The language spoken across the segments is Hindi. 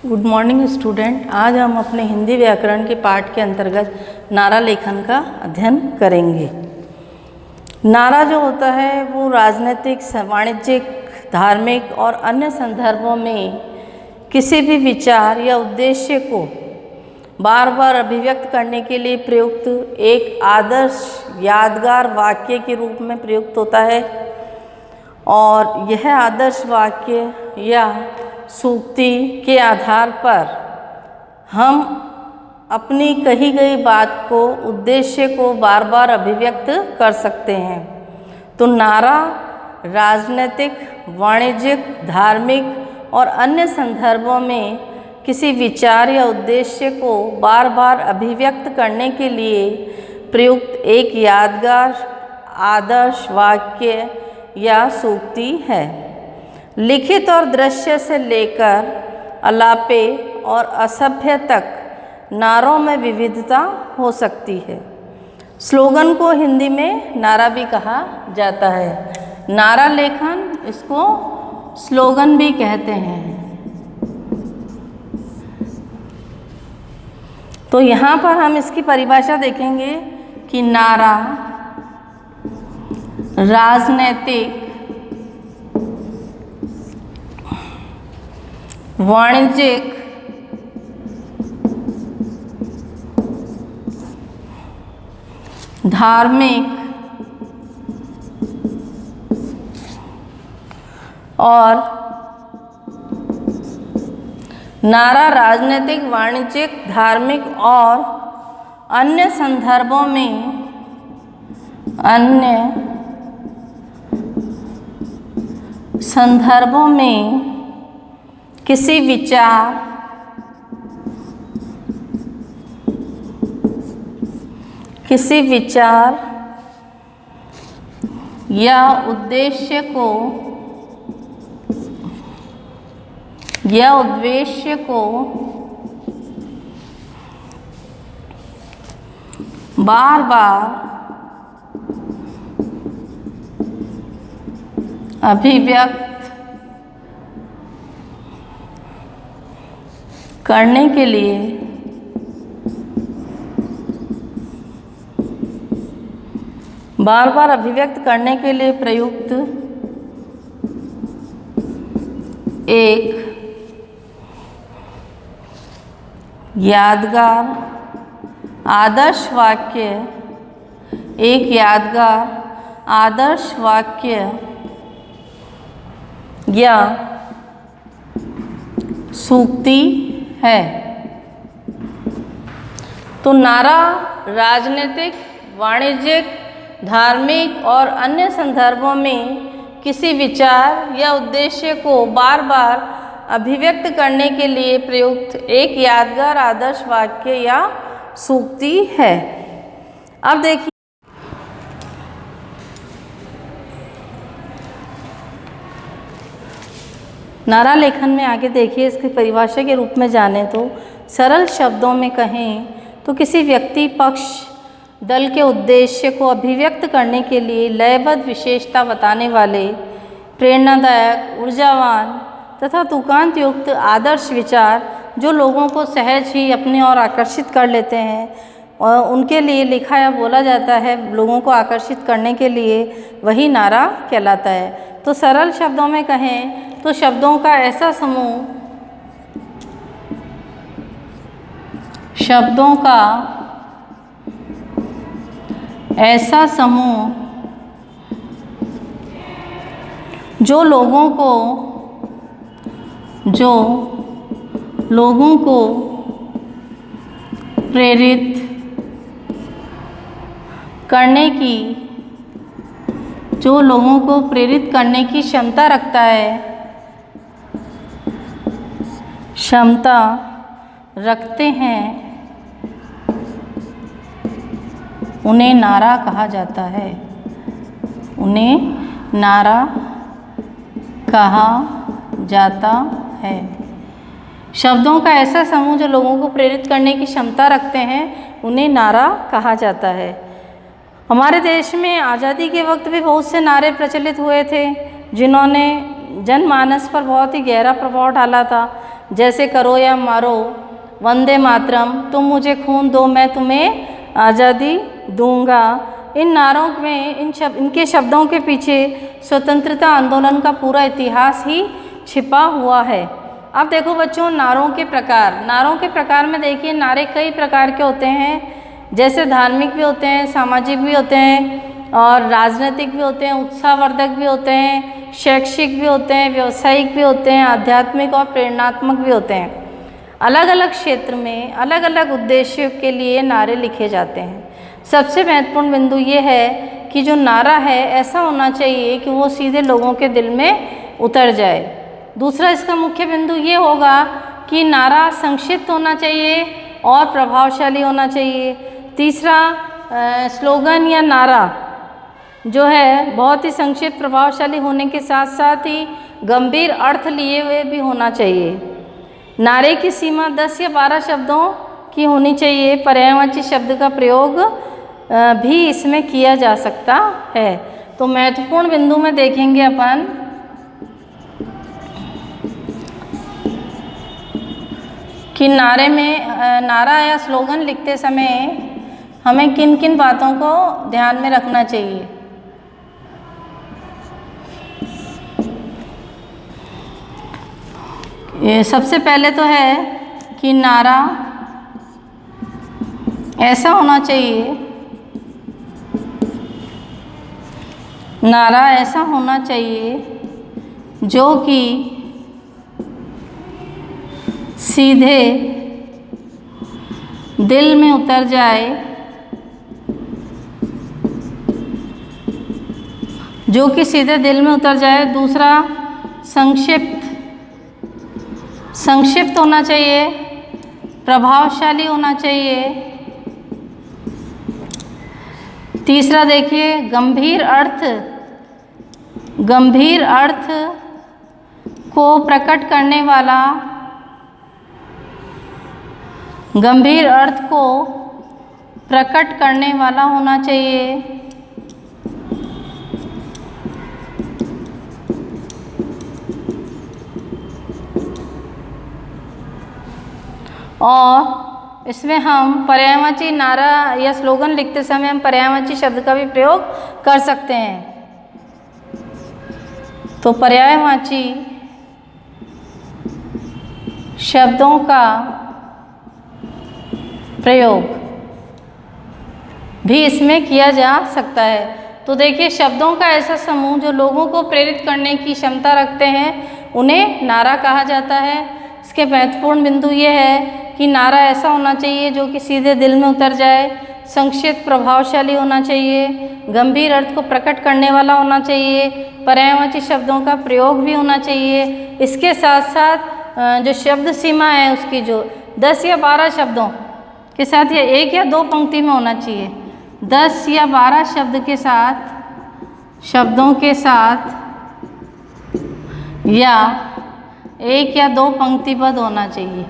Good morning student. आज हम अपने हिंदी व्याकरण के पाठ के अंतर्गत नारा लेखन का अध्ययन करेंगे। नारा जो होता है वो राजनीतिक, वाणिज्यिक, धार्मिक और अन्य संदर्भों में किसी भी विचार या उद्देश्य को बार बार अभिव्यक्त करने के लिए प्रयुक्त एक आदर्श यादगार वाक्य के रूप में प्रयुक्त होता है। और यह आदर्श वाक्य या सूक्ति के आधार पर हम अपनी कही गई बात को, उद्देश्य को बार बार अभिव्यक्त कर सकते हैं। तो नारा राजनीतिक, वाणिज्यिक, धार्मिक और अन्य संदर्भों में किसी विचार या उद्देश्य को बार बार अभिव्यक्त करने के लिए प्रयुक्त एक यादगार आदर्श वाक्य या सूक्ति है। लिखित और दृश्य से लेकर अलापे और असभ्य तक नारों में विविधता हो सकती है। स्लोगन को हिंदी में नारा भी कहा जाता है। नारा लेखन, इसको स्लोगन भी कहते हैं। तो यहाँ पर हम इसकी परिभाषा देखेंगे कि नारा राजनैतिक, वाणिज्यिक, धार्मिक और नारा राजनीतिक, वाणिज्यिक, धार्मिक और अन्य संदर्भों में किसी विचार या उद्देश्य को बार बार अभिव्यक्त करने के लिए प्रयुक्त एक यादगार आदर्श वाक्य या सूक्ति है। तो नारा राजनीतिक, वाणिज्यिक, धार्मिक और अन्य संदर्भों में किसी विचार या उद्देश्य को बार बार अभिव्यक्त करने के लिए प्रयुक्त एक यादगार आदर्श वाक्य या सूक्ति है। अब देखिए, नारा लेखन में आगे देखिए, इसकी परिभाषा के रूप में जाने तो सरल शब्दों में कहें तो किसी व्यक्ति, पक्ष, दल के उद्देश्य को अभिव्यक्त करने के लिए लयबद्ध विशेषता बताने वाले, प्रेरणादायक, ऊर्जावान तथा तुकांत युक्त आदर्श विचार जो लोगों को सहज ही अपनी ओर आकर्षित कर लेते हैं और उनके लिए लिखा या बोला जाता है, लोगों को आकर्षित करने के लिए, वही नारा कहलाता है। तो सरल शब्दों में कहें तो शब्दों का ऐसा समूह जो लोगों को प्रेरित करने की क्षमता रखते हैं, उन्हें नारा कहा जाता है। शब्दों का ऐसा समूह जो लोगों को प्रेरित करने की क्षमता रखते हैं, उन्हें नारा कहा जाता है। हमारे देश में आज़ादी के वक्त भी बहुत से नारे प्रचलित हुए थे जिन्होंने जनमानस पर बहुत ही गहरा प्रभाव डाला था। जैसे करो या मारो, वंदे मातरम, तुम मुझे खून दो मैं तुम्हें आज़ादी दूंगा। इन नारों में इनके शब्दों के पीछे स्वतंत्रता आंदोलन का पूरा इतिहास ही छिपा हुआ है। अब देखो बच्चों, नारों के प्रकार में देखिए, नारे कई प्रकार के होते हैं, जैसे धार्मिक भी होते हैं, सामाजिक भी होते हैं और राजनीतिक भी होते हैं, उत्साहवर्धक भी होते हैं, शैक्षिक भी होते हैं, व्यावसायिक भी होते हैं, आध्यात्मिक और प्रेरणात्मक भी होते हैं। अलग अलग क्षेत्र में अलग अलग उद्देश्यों के लिए नारे लिखे जाते हैं। सबसे महत्वपूर्ण बिंदु ये है कि जो नारा है ऐसा होना चाहिए कि वो सीधे लोगों के दिल में उतर जाए। दूसरा इसका मुख्य बिंदु ये होगा कि नारा संक्षिप्त होना चाहिए और प्रभावशाली होना चाहिए। तीसरा, स्लोगन या नारा जो है बहुत ही संक्षिप्त प्रभावशाली होने के साथ साथ ही गंभीर अर्थ लिए हुए भी होना चाहिए। नारे की सीमा 10 या 12 शब्दों की होनी चाहिए। पर्यायवाची शब्द का प्रयोग भी इसमें किया जा सकता है। तो महत्वपूर्ण बिंदु में देखेंगे अपन कि नारा या स्लोगन लिखते समय हमें किन किन बातों को ध्यान में रखना चाहिए। सबसे पहले तो है कि नारा ऐसा होना चाहिए, जो कि सीधे दिल में उतर जाए, दूसरा, संक्षिप्त होना चाहिए, प्रभावशाली होना चाहिए। तीसरा देखिए, गंभीर अर्थ को प्रकट करने वाला होना चाहिए। और इसमें हम पर्यायवाची नारा या स्लोगन लिखते समय हम पर्यायवाची शब्द का भी प्रयोग कर सकते हैं। तो पर्यायवाची शब्दों का प्रयोग भी इसमें किया जा सकता है। तो देखिए, शब्दों का ऐसा समूह जो लोगों को प्रेरित करने की क्षमता रखते हैं उन्हें नारा कहा जाता है। इसके महत्वपूर्ण बिंदु ये है कि नारा ऐसा होना चाहिए जो कि सीधे दिल में उतर जाए, संक्षिप्त प्रभावशाली होना चाहिए, गंभीर अर्थ को प्रकट करने वाला होना चाहिए, पर्यायवाची शब्दों का प्रयोग भी होना चाहिए। इसके साथ साथ जो शब्द सीमा है उसकी जो 10 या 12 शब्दों के साथ या 1 या 2 पंक्ति में होना चाहिए। 10 या 12 शब्दों के साथ या 1 या 2 पंक्तिबद्ध होना चाहिए,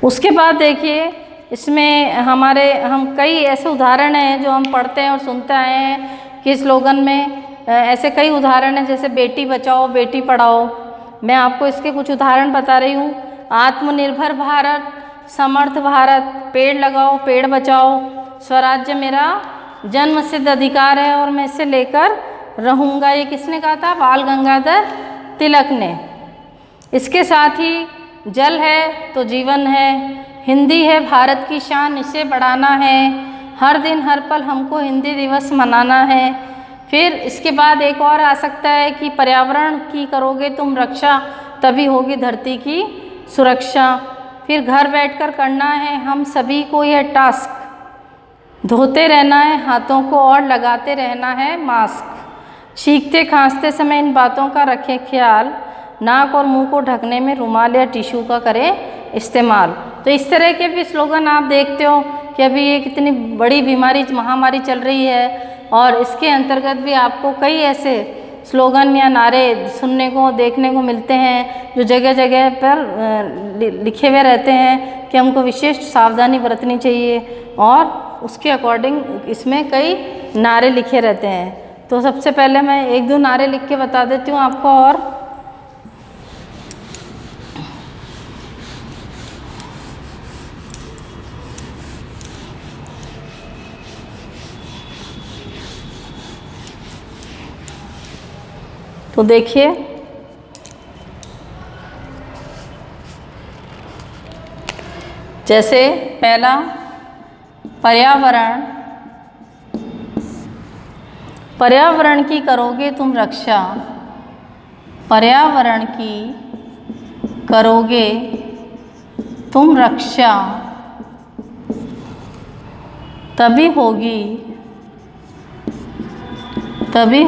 उसके बाद देखिए, इसमें हम कई ऐसे उदाहरण हैं जो हम पढ़ते हैं और सुनते आए हैं कि स्लोगन में ऐसे कई उदाहरण हैं, जैसे बेटी बचाओ बेटी पढ़ाओ। मैं आपको इसके कुछ उदाहरण बता रही हूँ। आत्मनिर्भर भारत, समर्थ भारत, पेड़ लगाओ पेड़ बचाओ, स्वराज्य मेरा जन्मसिद्ध अधिकार है और मैं इसे लेकर रहूँगा। ये किसने कहा था? बाल गंगाधर तिलक ने। इसके साथ ही जल है तो जीवन है, हिंदी है भारत की शान, इसे बढ़ाना है, हर दिन हर पल हमको हिंदी दिवस मनाना है। फिर इसके बाद एक और आ सकता है कि पर्यावरण की करोगे तुम रक्षा तभी होगी धरती की सुरक्षा। फिर घर बैठकर करना है हम सभी को यह टास्क, धोते रहना है हाथों को और लगाते रहना है मास्क। छींकते खांसते समय इन बातों का रखें ख्याल, नाक और मुंह को ढकने में रुमाल या टिश्यू का करें इस्तेमाल। तो इस तरह के भी स्लोगन आप देखते हो कि अभी ये कितनी बड़ी महामारी चल रही है और इसके अंतर्गत भी आपको कई ऐसे स्लोगन या नारे सुनने को देखने को मिलते हैं जो जगह जगह पर लिखे हुए रहते हैं कि हमको विशेष सावधानी बरतनी चाहिए और उसके अकॉर्डिंग इसमें कई नारे लिखे रहते हैं। तो सबसे पहले मैं एक दो नारे लिख के बता देती हूँ आपको। और तो देखिए, जैसे पहला पर्यावरण, पर्यावरण की करोगे तुम रक्षा, पर्यावरण की करोगे तुम रक्षा, तभी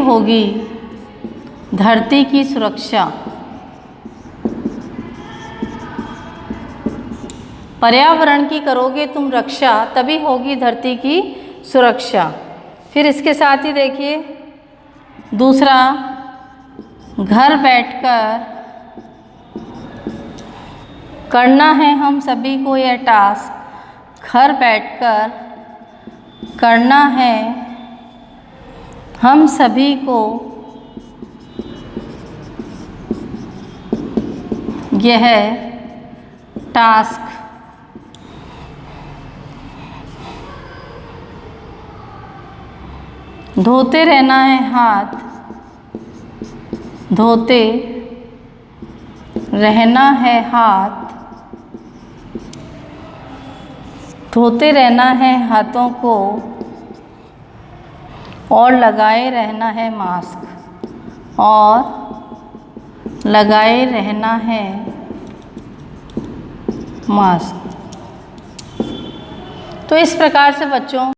होगी धरती की सुरक्षा। पर्यावरण की करोगे तुम रक्षा, तभी होगी धरती की सुरक्षा। फिर इसके साथ ही देखिए दूसरा, घर बैठकर करना है हम सभी को यह टास्क, घर बैठकर करना है हम सभी को यह टास्क। धोते रहना है हाथ, धोते रहना है हाथ, धोते रहना है हाथों को, और लगाए रहना है मास्क, और लगाए रहना है मास्क। तो इस प्रकार से बच्चों